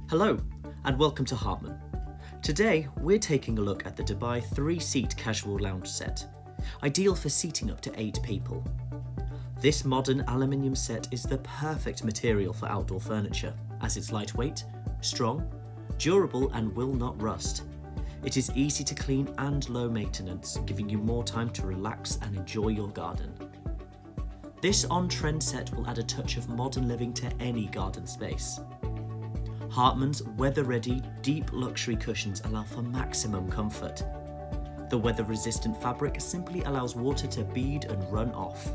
Hello, and welcome to Hartman. Today, we're taking a look at the Dubai 3-seat casual lounge set, ideal for seating up to 8 people. This modern aluminium set is the perfect material for outdoor furniture, as it's lightweight, strong, durable and will not rust. It is easy to clean and low maintenance, giving you more time to relax and enjoy your garden. This on-trend set will add a touch of modern living to any garden space. Hartman's Weatherready deep luxury cushions allow for maximum comfort. The weather-resistant fabric simply allows water to bead and run off.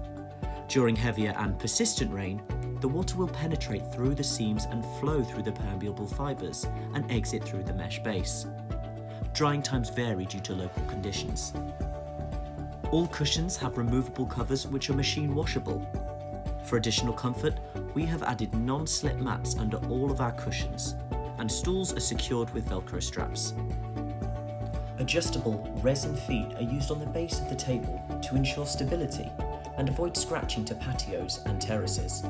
During heavier and persistent rain, the water will penetrate through the seams and flow through the permeable fibres and exit through the mesh base. Drying times vary due to local conditions. All cushions have removable covers which are machine washable. For additional comfort, we have added non-slip mats under all of our cushions, and stools are secured with Velcro straps. Adjustable resin feet are used on the base of the table to ensure stability and avoid scratching to patios and terraces.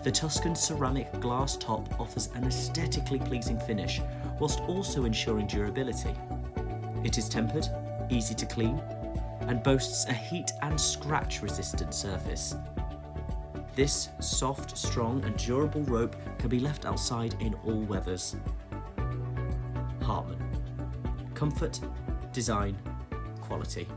The Tuscan Ceramic glass top offers an aesthetically pleasing finish, whilst also ensuring durability. It is tempered, easy to clean, and boasts a heat and scratch resistant surface. This soft, strong and durable rope can be left outside in all weathers. Hartman. Comfort, design, quality.